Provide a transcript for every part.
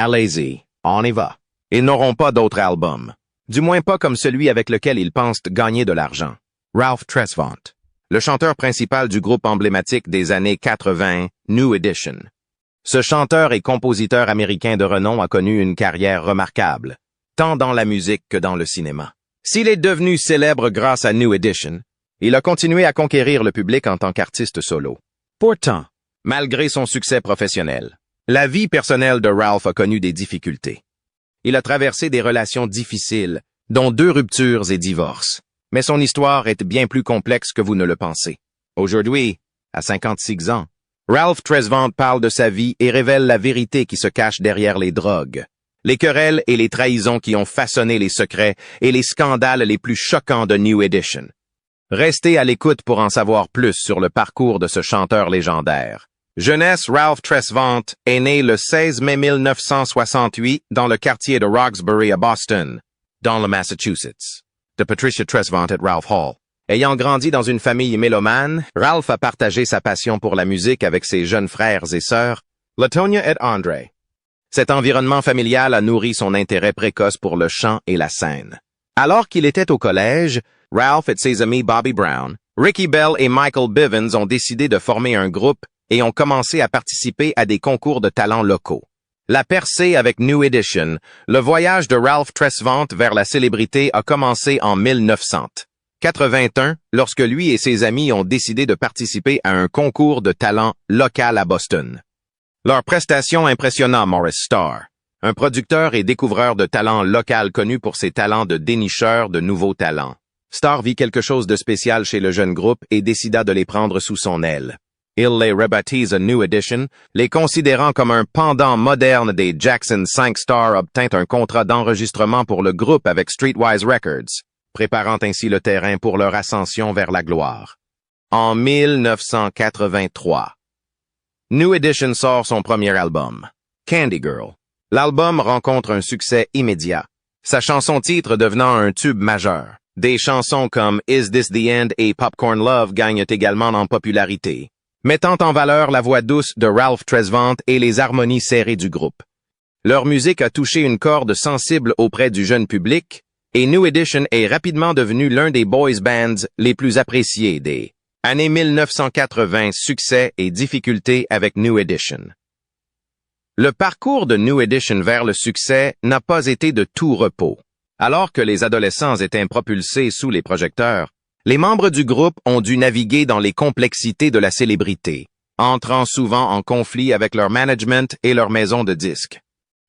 Allez-y, on y va. Ils n'auront pas d'autres albums. Du moins pas comme celui avec lequel ils pensent gagner de l'argent. Ralph Tresvant, le chanteur principal du groupe emblématique des années 80, New Edition. Ce chanteur et compositeur américain de renom a connu une carrière remarquable, tant dans la musique que dans le cinéma. S'il est devenu célèbre grâce à New Edition, il a continué à conquérir le public en tant qu'artiste solo. Pourtant, malgré son succès professionnel, la vie personnelle de Ralph a connu des difficultés. Il a traversé des relations difficiles, dont 2 ruptures et divorces. Mais son histoire est bien plus complexe que vous ne le pensez. Aujourd'hui, à 56 ans, Ralph Tresvant parle de sa vie et révèle la vérité qui se cache derrière les drogues, les querelles et les trahisons qui ont façonné les secrets et les scandales les plus choquants de New Edition. Restez à l'écoute pour en savoir plus sur le parcours de ce chanteur légendaire. Jeunesse, Ralph Tresvant est né le 16 mai 1968 dans le quartier de Roxbury à Boston, dans le Massachusetts, de Patricia Tresvant et Ralph Hall. Ayant grandi dans une famille mélomane, Ralph a partagé sa passion pour la musique avec ses jeunes frères et sœurs, Latonia et Andre. Cet environnement familial a nourri son intérêt précoce pour le chant et la scène. Alors qu'il était au collège, Ralph et ses amis Bobby Brown, Ricky Bell et Michael Bivins ont décidé de former un groupe et ont commencé à participer à des concours de talents locaux. La percée avec New Edition, le voyage de Ralph Tresvant vers la célébrité a commencé en 1981, lorsque lui et ses amis ont décidé de participer à un concours de talent local à Boston. Leur prestation impressionna Maurice Starr, un producteur et découvreur de talent local connu pour ses talents de dénicheur de nouveaux talents. Starr vit quelque chose de spécial chez le jeune groupe et décida de les prendre sous son aile. Il les rebaptise New Edition, les considérant comme un pendant moderne des Jackson 5 Star obtint un contrat d'enregistrement pour le groupe avec Streetwise Records, préparant ainsi le terrain pour leur ascension vers la gloire. En 1983, New Edition sort son premier album, Candy Girl. L'album rencontre un succès immédiat, sa chanson-titre devenant un tube majeur. Des chansons comme Is This the End et Popcorn Love gagnent également en popularité, mettant en valeur la voix douce de Ralph Tresvant et les harmonies serrées du groupe. Leur musique a touché une corde sensible auprès du jeune public, et New Edition est rapidement devenu l'un des boys bands les plus appréciés des années 1980, succès et difficultés avec New Edition. Le parcours de New Edition vers le succès n'a pas été de tout repos. Alors que les adolescents étaient propulsés sous les projecteurs, les membres du groupe ont dû naviguer dans les complexités de la célébrité, entrant souvent en conflit avec leur management et leur maison de disques.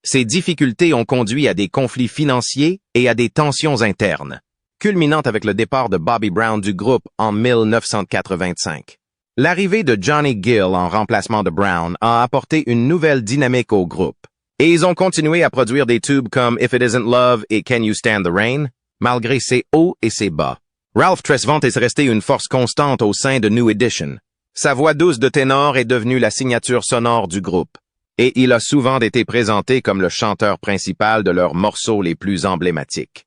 Ces difficultés ont conduit à des conflits financiers et à des tensions internes, culminant avec le départ de Bobby Brown du groupe en 1985. L'arrivée de Johnny Gill en remplacement de Brown a apporté une nouvelle dynamique au groupe, et ils ont continué à produire des tubes comme If It Isn't Love et Can You Stand the Rain, malgré ses hauts et ses bas. Ralph Tresvant est resté une force constante au sein de New Edition. Sa voix douce de ténor est devenue la signature sonore du groupe, et il a souvent été présenté comme le chanteur principal de leurs morceaux les plus emblématiques.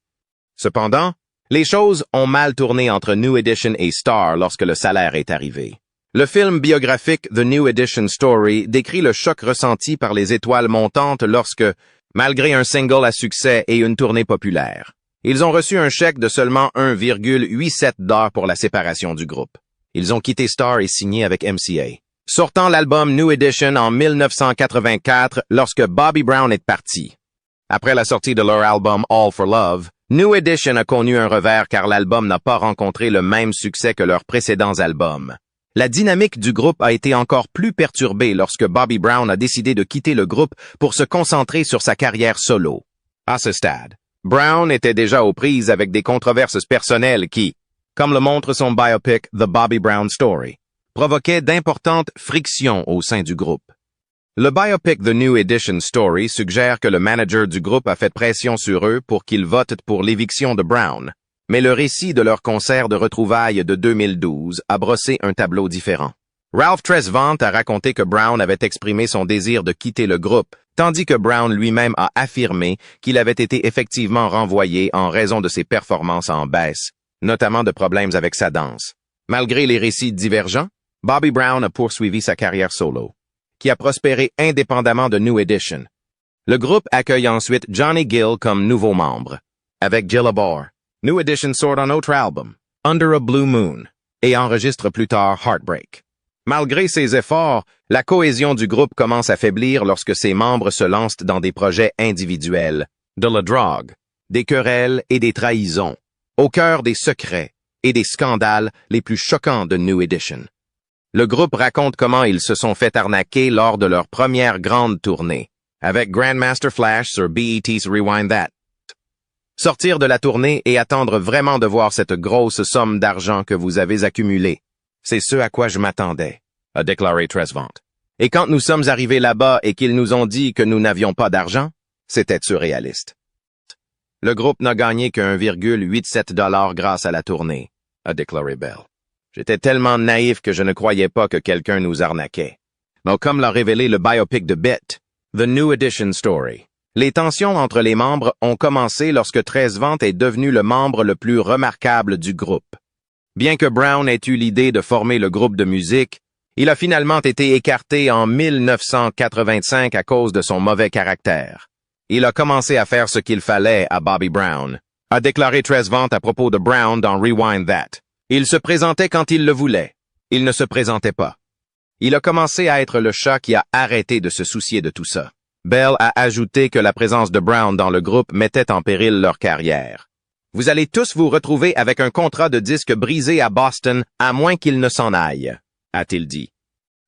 Cependant, les choses ont mal tourné entre New Edition et Starr lorsque le salaire est arrivé. Le film biographique The New Edition Story décrit le choc ressenti par les étoiles montantes lorsque, malgré un single à succès et une tournée populaire, ils ont reçu un chèque de seulement 1,87 $ pour la séparation du groupe. Ils ont quitté Starr et signé avec MCA, sortant l'album New Edition en 1984 lorsque Bobby Brown est parti. Après la sortie de leur album All for Love, New Edition a connu un revers car l'album n'a pas rencontré le même succès que leurs précédents albums. La dynamique du groupe a été encore plus perturbée lorsque Bobby Brown a décidé de quitter le groupe pour se concentrer sur sa carrière solo. À ce stade, Brown était déjà aux prises avec des controverses personnelles qui, comme le montre son biopic The Bobby Brown Story, provoquaient d'importantes frictions au sein du groupe. Le biopic The New Edition Story suggère que le manager du groupe a fait pression sur eux pour qu'ils votent pour l'éviction de Brown, mais le récit de leur concert de retrouvailles de 2012 a brossé un tableau différent. Ralph Tresvant a raconté que Brown avait exprimé son désir de quitter le groupe, tandis que Brown lui-même a affirmé qu'il avait été effectivement renvoyé en raison de ses performances en baisse, notamment de problèmes avec sa danse. Malgré les récits divergents, Bobby Brown a poursuivi sa carrière solo, qui a prospéré indépendamment de New Edition. Le groupe accueille ensuite Johnny Gill comme nouveau membre, avec Jill Abor. New Edition sort un autre album, Under a Blue Moon, et enregistre plus tard Heartbreak. Malgré ses efforts, la cohésion du groupe commence à faiblir lorsque ses membres se lancent dans des projets individuels, de la drogue, des querelles et des trahisons, au cœur des secrets et des scandales les plus choquants de New Edition. Le groupe raconte comment ils se sont fait arnaquer lors de leur première grande tournée, avec Grandmaster Flash sur BET's Rewind That. Sortir de la tournée et attendre vraiment de voir cette grosse somme d'argent que vous avez accumulée. C'est ce à quoi je m'attendais, a déclaré Tresvant. Et quand nous sommes arrivés là-bas et qu'ils nous ont dit que nous n'avions pas d'argent, c'était surréaliste. Le groupe n'a gagné que 1,87 $ grâce à la tournée, a déclaré Bell. J'étais tellement naïf que je ne croyais pas que quelqu'un nous arnaquait. Mais comme l'a révélé le biopic de Bit, The New Edition Story, les tensions entre les membres ont commencé lorsque Tresvant est devenu le membre le plus remarquable du groupe. Bien que Brown ait eu l'idée de former le groupe de musique, il a finalement été écarté en 1985 à cause de son mauvais caractère. Il a commencé à faire ce qu'il fallait à Bobby Brown, a déclaré Tresvant à propos de Brown dans Rewind That. Il se présentait quand il le voulait. Il ne se présentait pas. Il a commencé à être le chat qui a arrêté de se soucier de tout ça. Bell a ajouté que la présence de Brown dans le groupe mettait en péril leur carrière. Vous allez tous vous retrouver avec un contrat de disque brisé à Boston, à moins qu'il ne s'en aille, a-t-il dit.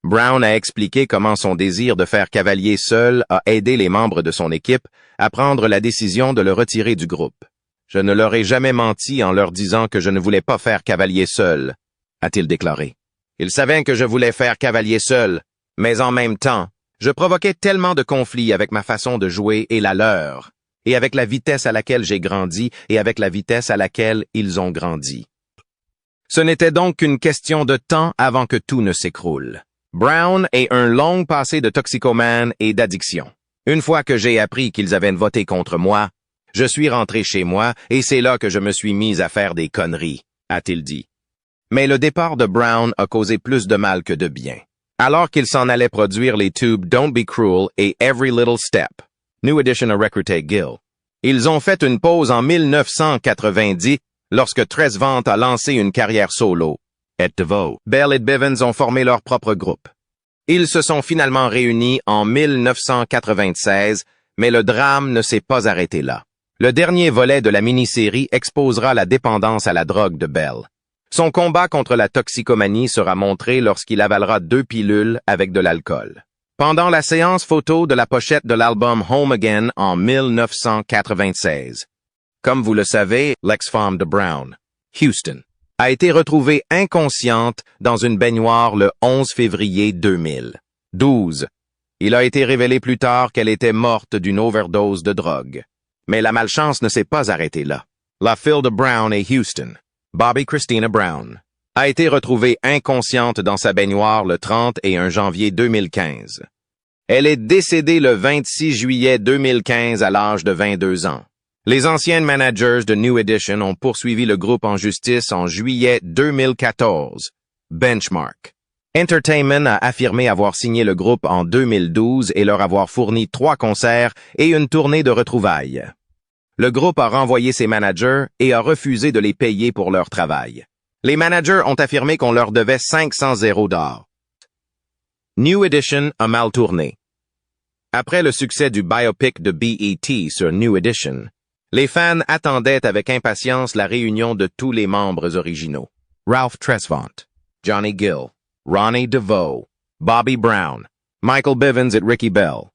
Brown a expliqué comment son désir de faire cavalier seul a aidé les membres de son équipe à prendre la décision de le retirer du groupe. Je ne leur ai jamais menti en leur disant que je ne voulais pas faire cavalier seul, a-t-il déclaré. Ils savaient que je voulais faire cavalier seul, mais en même temps, je provoquais tellement de conflits avec ma façon de jouer et la leur, et avec la vitesse à laquelle j'ai grandi et avec la vitesse à laquelle ils ont grandi. Ce n'était donc qu'une question de temps avant que tout ne s'écroule. Brown a un long passé de toxicomane et d'addiction. Une fois que j'ai appris qu'ils avaient voté contre moi, je suis rentré chez moi et c'est là que je me suis mis à faire des conneries, a-t-il dit. Mais le départ de Brown a causé plus de mal que de bien. Alors qu'il s'en allait produire les tubes Don't Be Cruel et Every Little Step, New Edition a recruté Gill. Ils ont fait une pause en 1990 lorsque Tresvant a lancé une carrière solo. Et DeVoe, Bell et Bivens ont formé leur propre groupe. Ils se sont finalement réunis en 1996, mais le drame ne s'est pas arrêté là. Le dernier volet de la mini-série exposera la dépendance à la drogue de Bell. Son combat contre la toxicomanie sera montré lorsqu'il avalera 2 pilules avec de l'alcool. Pendant la séance photo de la pochette de l'album Home Again en 1996. Comme vous le savez, l'ex-femme de Brown, Houston, a été retrouvée inconsciente dans une baignoire le 11 février 2012. Il a été révélé plus tard qu'elle était morte d'une overdose de drogue. Mais la malchance ne s'est pas arrêtée là. La fille de Brown et Houston, Bobby Christina Brown, a été retrouvée inconsciente dans sa baignoire le 31 janvier 2015. Elle est décédée le 26 juillet 2015 à l'âge de 22 ans. Les anciens managers de New Edition ont poursuivi le groupe en justice en juillet 2014. Benchmark Entertainment a affirmé avoir signé le groupe en 2012 et leur avoir fourni 3 concerts et une tournée de retrouvailles. Le groupe a renvoyé ses managers et a refusé de les payer pour leur travail. Les managers ont affirmé qu'on leur devait 500 $. New Edition a mal tourné. Après le succès du biopic de BET sur New Edition, les fans attendaient avec impatience la réunion de tous les membres originaux. Ralph Tresvant, Johnny Gill, Ronnie DeVoe, Bobby Brown, Michael Bivens et Ricky Bell.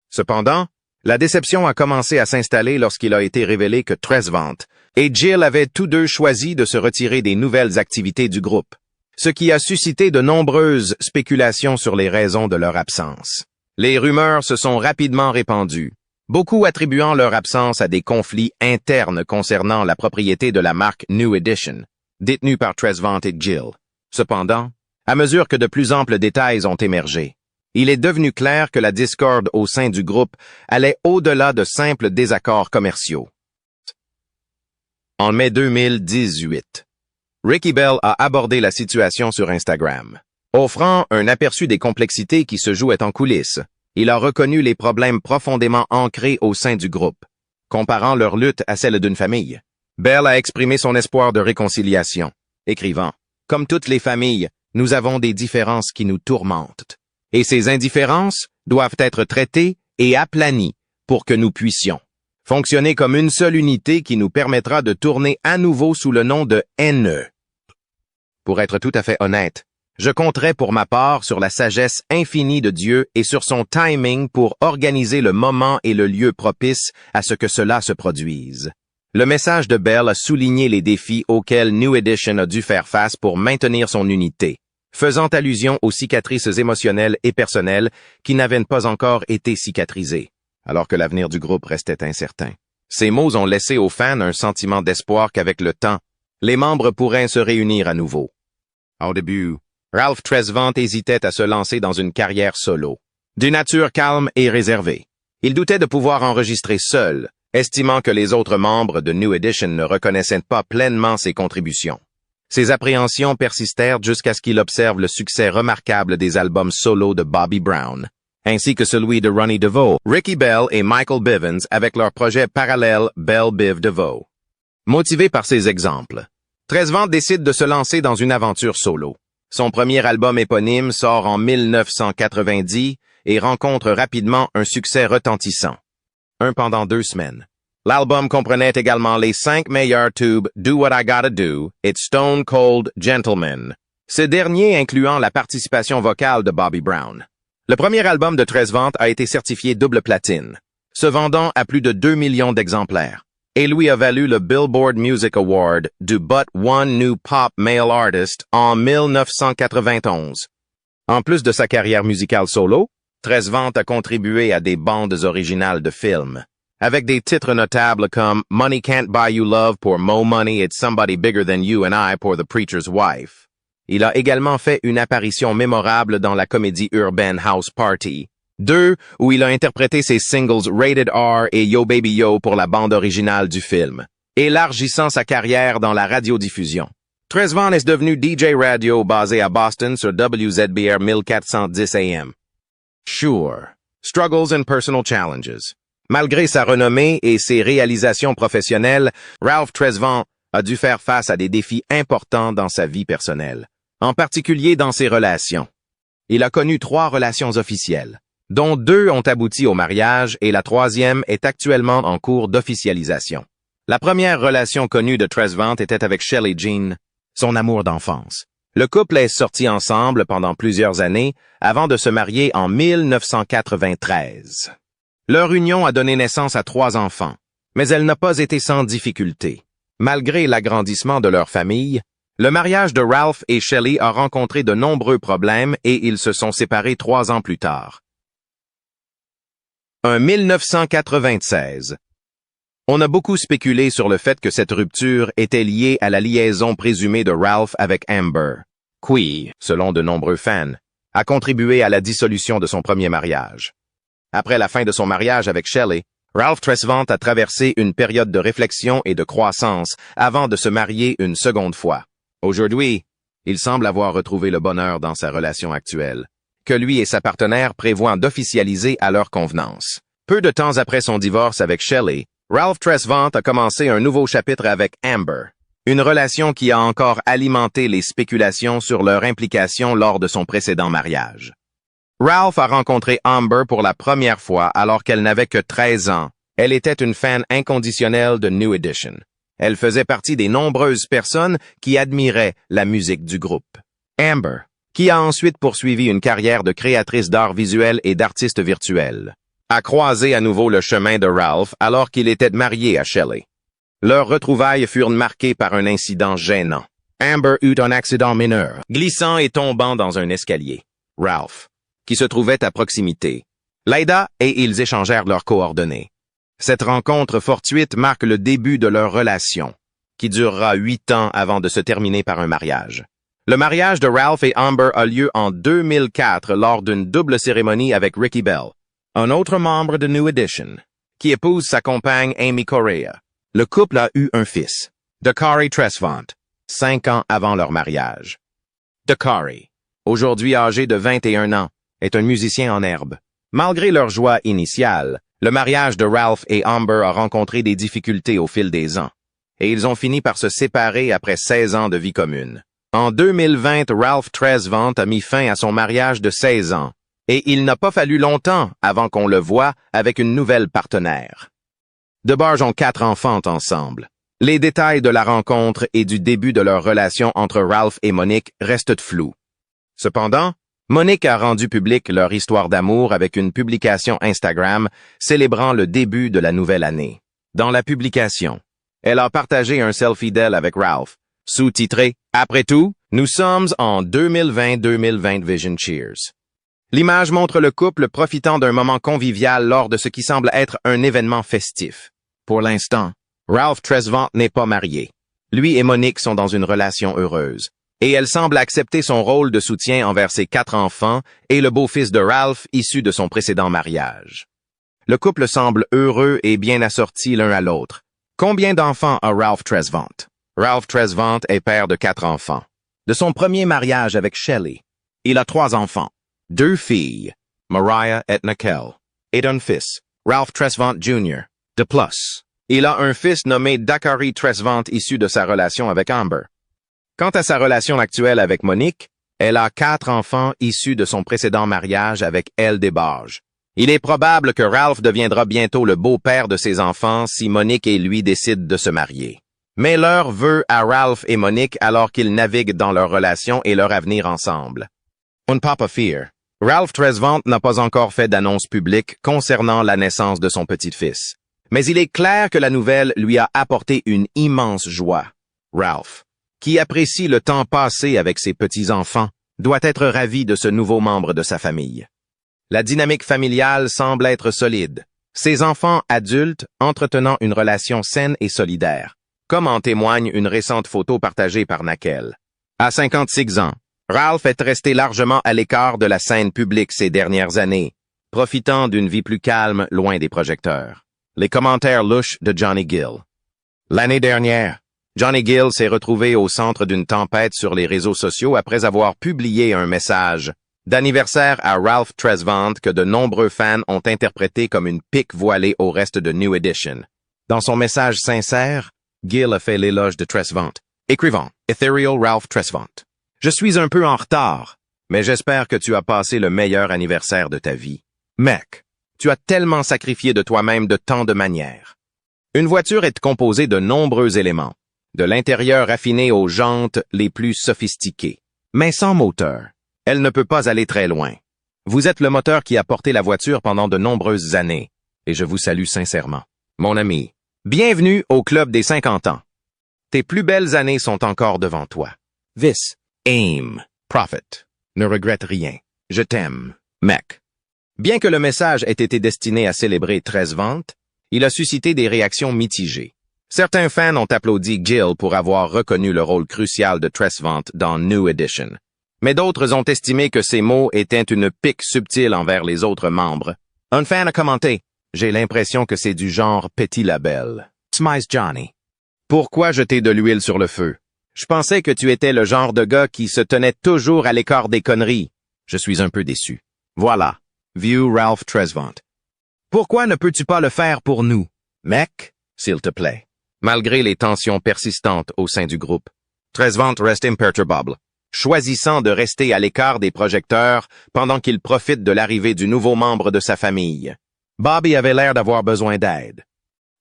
Cependant, la déception a commencé à s'installer lorsqu'il a été révélé que Tresvant et Jill avaient tous deux choisi de se retirer des nouvelles activités du groupe, ce qui a suscité de nombreuses spéculations sur les raisons de leur absence. Les rumeurs se sont rapidement répandues, beaucoup attribuant leur absence à des conflits internes concernant la propriété de la marque New Edition, détenue par Tresvant et Jill. Cependant, à mesure que de plus amples détails ont émergé, il est devenu clair que la discorde au sein du groupe allait au-delà de simples désaccords commerciaux. En mai 2018, Ricky Bell a abordé la situation sur Instagram, offrant un aperçu des complexités qui se jouaient en coulisses, Il a reconnu les problèmes profondément ancrés au sein du groupe, comparant leur lutte à celle d'une famille. Bell a exprimé son espoir de réconciliation, écrivant « Comme toutes les familles, nous avons des différences qui nous tourmentent. Et ces indifférences doivent être traitées et aplanies pour que nous puissions fonctionner comme une seule unité qui nous permettra de tourner à nouveau sous le nom de NE. » Pour être tout à fait honnête, je compterai pour ma part sur la sagesse infinie de Dieu et sur son timing pour organiser le moment et le lieu propice à ce que cela se produise. Le message de Bell a souligné les défis auxquels New Edition a dû faire face pour maintenir son unité, faisant allusion aux cicatrices émotionnelles et personnelles qui n'avaient pas encore été cicatrisées, alors que l'avenir du groupe restait incertain. Ces mots ont laissé aux fans un sentiment d'espoir qu'avec le temps, les membres pourraient se réunir à nouveau. Au début, Ralph Tresvant hésitait à se lancer dans une carrière solo, d'une nature calme et réservée. Il doutait de pouvoir enregistrer seul, estimant que les autres membres de New Edition ne reconnaissaient pas pleinement ses contributions. Ses appréhensions persistèrent jusqu'à ce qu'il observe le succès remarquable des albums solo de Bobby Brown, ainsi que celui de Ronnie DeVoe, Ricky Bell et Michael Bivins avec leur projet parallèle Bell Biv DeVoe. Motivé par ces exemples, Tresvant décide de se lancer dans une aventure solo. Son premier album éponyme sort en 1990 et rencontre rapidement un succès retentissant. Pendant 2 semaines. L'album comprenait également les 5 meilleurs tubes Do What I Gotta Do et Stone Cold Gentleman, ce dernier incluant la participation vocale de Bobby Brown. Le premier album de Tresvant a été certifié double platine, se vendant à plus de 2 millions d'exemplaires, et lui a valu le Billboard Music Award du But One New Pop Male Artist en 1991. En plus de sa carrière musicale solo, Tresvant a contribué à des bandes originales de films, avec des titres notables comme Money Can't Buy You Love pour Mo Money, It's Somebody Bigger Than You and I pour The Preacher's Wife. Il a également fait une apparition mémorable dans la comédie urbaine House Party 2, où il a interprété ses singles Rated R et Yo Baby Yo pour la bande originale du film, élargissant sa carrière dans la radiodiffusion. Tresvant est devenu DJ radio basé à Boston sur WZBR 1410 AM. Sure. Struggles and personal challenges. Malgré sa renommée et ses réalisations professionnelles, Ralph Tresvant a dû faire face à des défis importants dans sa vie personnelle, en particulier dans ses relations. Il a connu 3 relations officielles, dont 2 ont abouti au mariage et la 3e est actuellement en cours d'officialisation. La première relation connue de Tresvant était avec Shelley Jean, son amour d'enfance. Le couple est sorti ensemble pendant plusieurs années avant de se marier en 1993. Leur union a donné naissance à 3 enfants, mais elle n'a pas été sans difficulté. Malgré l'agrandissement de leur famille, le mariage de Ralph et Shelley a rencontré de nombreux problèmes et ils se sont séparés 3 ans plus tard. En 1996. On a beaucoup spéculé sur le fait que cette rupture était liée à la liaison présumée de Ralph avec Amber, qui, selon de nombreux fans, a contribué à la dissolution de son premier mariage. Après la fin de son mariage avec Shelley, Ralph Tresvant a traversé une période de réflexion et de croissance avant de se marier une seconde fois. Aujourd'hui, il semble avoir retrouvé le bonheur dans sa relation actuelle, que lui et sa partenaire prévoient d'officialiser à leur convenance. Peu de temps après son divorce avec Shelley, Ralph Tresvant a commencé un nouveau chapitre avec Amber, une relation qui a encore alimenté les spéculations sur leur implication lors de son précédent mariage. Ralph a rencontré Amber pour la première fois alors qu'elle n'avait que 13 ans. Elle était une fan inconditionnelle de New Edition. Elle faisait partie des nombreuses personnes qui admiraient la musique du groupe. Amber, qui a ensuite poursuivi une carrière de créatrice d'art visuel et d'artiste virtuel, a croisé à nouveau le chemin de Ralph alors qu'il était marié à Shelley. Leurs retrouvailles furent marquées par un incident gênant. Amber eut un accident mineur, glissant et tombant dans un escalier. Ralph, qui se trouvait à proximité, l'aida et ils échangèrent leurs coordonnées. Cette rencontre fortuite marque le début de leur relation, qui durera 8 ans avant de se terminer par un mariage. Le mariage de Ralph et Amber a lieu en 2004 lors d'une double cérémonie avec Ricky Bell, un autre membre de New Edition, qui épouse sa compagne Amy Correa. Le couple a eu un fils, Dakari Tresvant, 5 ans avant leur mariage. Dakari, aujourd'hui âgé de 21 ans, est un musicien en herbe, Malgré leur joie initiale, le mariage de Ralph et Amber a rencontré des difficultés au fil des ans, et ils ont fini par se séparer après 16 ans de vie commune. En 2020, Ralph Tresvant a mis fin à son mariage de 16 ans, et il n'a pas fallu longtemps avant qu'on le voie avec une nouvelle partenaire. DeBarge ont 4 enfants ensemble. Les détails de la rencontre et du début de leur relation entre Ralph et Monique restent flous. Cependant, Monique a rendu publique leur histoire d'amour avec une publication Instagram célébrant le début de la nouvelle année. Dans la publication, elle a partagé un selfie d'elle avec Ralph, sous-titré « Après tout, nous sommes en 2020 Vision Cheers ». L'image montre le couple profitant d'un moment convivial lors de ce qui semble être un événement festif. Pour l'instant, Ralph Tresvant n'est pas marié. Lui et Monique sont dans une relation heureuse, et elle semble accepter son rôle de soutien envers ses 4 enfants et le beau-fils de Ralph issu de son précédent mariage. Le couple semble heureux et bien assorti l'un à l'autre. Combien d'enfants a Ralph Tresvant? Ralph Tresvant est père de 4 enfants. De son premier mariage avec Shelley, il a 3 enfants, 2 filles, Mariah et Nicole, et d'un fils, Ralph Tresvant Jr. De plus, il a un fils nommé Dakari Tresvant issu de sa relation avec Amber. Quant à sa relation actuelle avec Monique, elle a 4 enfants issus de son précédent mariage avec Elle DeBarge. Il est probable que Ralph deviendra bientôt le beau-père de ses enfants si Monique et lui décident de se marier. Mais l'heure veut à Ralph et Monique alors qu'ils naviguent dans leur relation et leur avenir ensemble. On papa fear. Ralph Tresvant n'a pas encore fait d'annonce publique concernant la naissance de son petit-fils. Mais il est clair que la nouvelle lui a apporté une immense joie. Ralph, qui apprécie le temps passé avec ses petits-enfants, doit être ravi de ce nouveau membre de sa famille. La dynamique familiale semble être solide, ses enfants adultes entretenant une relation saine et solidaire, comme en témoigne une récente photo partagée par Nakel. À 56 ans, Ralph est resté largement à l'écart de la scène publique ces dernières années, profitant d'une vie plus calme loin des projecteurs. Les commentaires louches de Johnny Gill. L'année dernière, Johnny Gill s'est retrouvé au centre d'une tempête sur les réseaux sociaux après avoir publié un message d'anniversaire à Ralph Tresvant que de nombreux fans ont interprété comme une pique voilée au reste de New Edition. Dans son message sincère, Gill a fait l'éloge de Tresvant, écrivant « Ethereal Ralph Tresvant. Je suis un peu en retard, mais j'espère que tu as passé le meilleur anniversaire de ta vie. Mec, tu as tellement sacrifié de toi-même de tant de manières. Une voiture est composée de nombreux éléments, de l'intérieur raffiné aux jantes les plus sophistiquées. Mais sans moteur, elle ne peut pas aller très loin. Vous êtes le moteur qui a porté la voiture pendant de nombreuses années, et je vous salue sincèrement. Mon ami, bienvenue au club des 50 ans. Tes plus belles années sont encore devant toi. Vis, aim, profit. Ne regrette rien. Je t'aime, mec. Bien que le message ait été destiné à célébrer Tresvant, il a suscité des réactions mitigées. Certains fans ont applaudi Gill pour avoir reconnu le rôle crucial de Tresvant dans New Edition. Mais d'autres ont estimé que ces mots étaient une pique subtile envers les autres membres. Un fan a commenté « J'ai l'impression que c'est du genre petit label. Smize Johnny. Pourquoi jeter de l'huile sur le feu? Je pensais que tu étais le genre de gars qui se tenait toujours à l'écart des conneries. Je suis un peu déçu. Voilà. View Ralph Tresvant. Pourquoi ne peux-tu pas le faire pour nous? Mec, s'il te plaît. » Malgré les tensions persistantes au sein du groupe, Tresvant reste imperturbable, choisissant de rester à l'écart des projecteurs pendant qu'il profite de l'arrivée du nouveau membre de sa famille. Bobby avait l'air d'avoir besoin d'aide.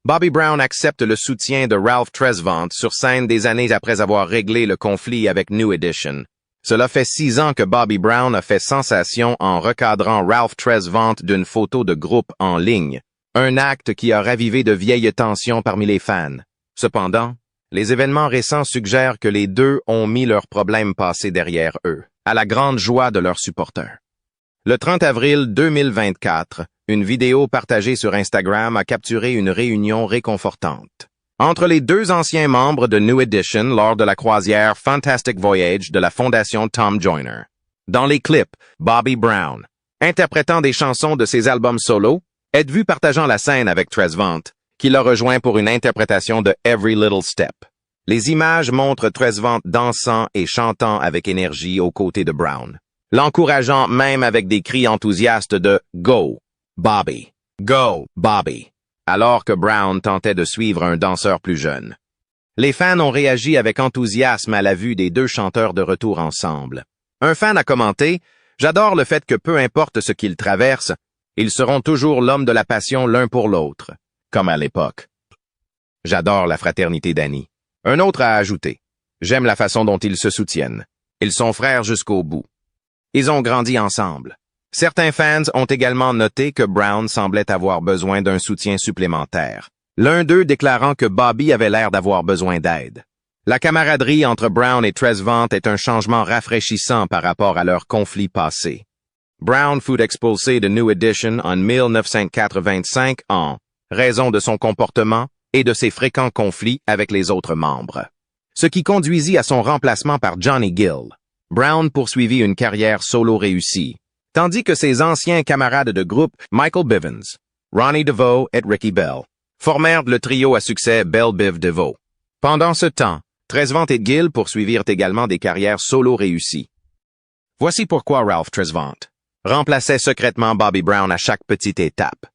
Bobby Brown accepte le soutien de Ralph Tresvant sur scène des années après avoir réglé le conflit avec New Edition. Cela fait 6 ans que Bobby Brown a fait sensation en recadrant Ralph Tresvant d'une photo de groupe en ligne, un acte qui a ravivé de vieilles tensions parmi les fans. Cependant, les événements récents suggèrent que les deux ont mis leurs problèmes passés derrière eux, à la grande joie de leurs supporters. Le 30 avril 2024, une vidéo partagée sur Instagram a capturé une réunion réconfortante entre les 2 anciens membres de New Edition lors de la croisière Fantastic Voyage de la Fondation Tom Joyner. Dans les clips, Bobby Brown, interprétant des chansons de ses albums solo, est vu partageant la scène avec Tresvant, qui l'a rejoint pour une interprétation de Every Little Step. Les images montrent Tresvant dansant et chantant avec énergie aux côtés de Brown, l'encourageant même avec des cris enthousiastes de « Go ». Bobby. Go, Bobby. Alors que Brown tentait de suivre un danseur plus jeune. Les fans ont réagi avec enthousiasme à la vue des deux chanteurs de retour ensemble. Un fan a commenté « J'adore le fait que peu importe ce qu'ils traversent, ils seront toujours l'homme de la passion l'un pour l'autre, comme à l'époque. » J'adore la fraternité d'amis. Un autre a ajouté « J'aime la façon dont ils se soutiennent. Ils sont frères jusqu'au bout. Ils ont grandi ensemble. » Certains fans ont également noté que Brown semblait avoir besoin d'un soutien supplémentaire. L'un d'eux déclarant que Bobby avait l'air d'avoir besoin d'aide. La camaraderie entre Brown et Tresvant est un changement rafraîchissant par rapport à leur conflit passé. Brown fut expulsé de New Edition en 1985 en raison de son comportement et de ses fréquents conflits avec les autres membres. Ce qui conduisit à son remplacement par Johnny Gill. Brown poursuivit une carrière solo réussie, tandis que ses anciens camarades de groupe Michael Bivens, Ronnie DeVoe et Ricky Bell formèrent le trio à succès Bell-Biv-DeVoe. Pendant ce temps, Tresvant et Gill poursuivirent également des carrières solo réussies. Voici pourquoi Ralph Tresvant remplaçait secrètement Bobby Brown à chaque petite étape.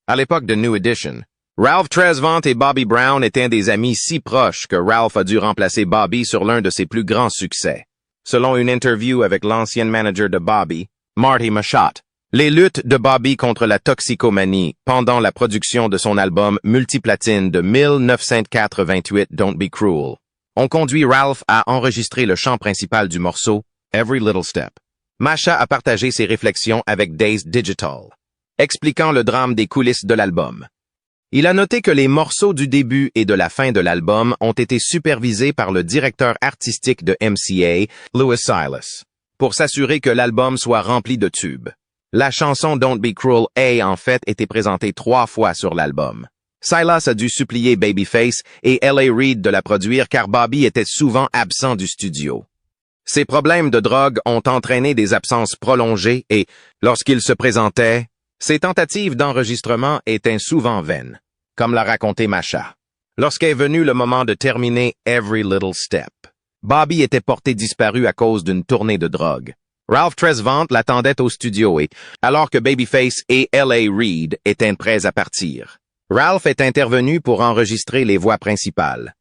À l'époque de New Edition, Ralph Tresvant et Bobby Brown étaient des amis si proches que Ralph a dû remplacer Bobby sur l'un de ses plus grands succès. Selon une interview avec l'ancien manager de Bobby, Marty Machot, les luttes de Bobby contre la toxicomanie pendant la production de son album multiplatine de 1988 Don't Be Cruel ont conduit Ralph à enregistrer le chant principal du morceau Every Little Step. Masha a partagé ses réflexions avec Dazed Digital, expliquant le drame des coulisses de l'album. Il a noté que les morceaux du début et de la fin de l'album ont été supervisés par le directeur artistique de MCA, Louis Silas, pour s'assurer que l'album soit rempli de tubes. La chanson Don't Be Cruel a en fait été présentée 3 fois sur l'album. Silas a dû supplier Babyface et L.A. Reid de la produire car Bobby était souvent absent du studio. Ses problèmes de drogue ont entraîné des absences prolongées et, lorsqu'il se présentait, ses tentatives d'enregistrement étaient souvent vaines, comme l'a raconté Masha. Lorsqu'est venu le moment de terminer Every Little Step, Bobby était porté disparu à cause d'une tournée de drogue. Ralph Tresvant l'attendait au studio et, alors que Babyface et L.A. Reid étaient prêts à partir, Ralph est intervenu pour enregistrer les voix principales.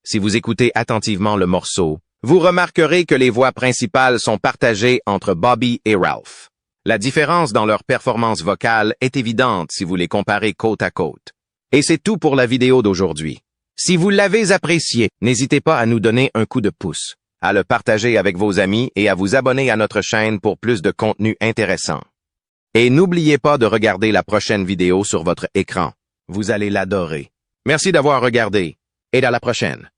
Si vous écoutez attentivement le morceau, vous remarquerez que les voix principales sont partagées entre Bobby et Ralph. La différence dans leur performance vocale est évidente si vous les comparez côte à côte. Et c'est tout pour la vidéo d'aujourd'hui. Si vous l'avez apprécié, n'hésitez pas à nous donner un coup de pouce, à le partager avec vos amis et à vous abonner à notre chaîne pour plus de contenu intéressant. Et n'oubliez pas de regarder la prochaine vidéo sur votre écran. Vous allez l'adorer. Merci d'avoir regardé et à la prochaine.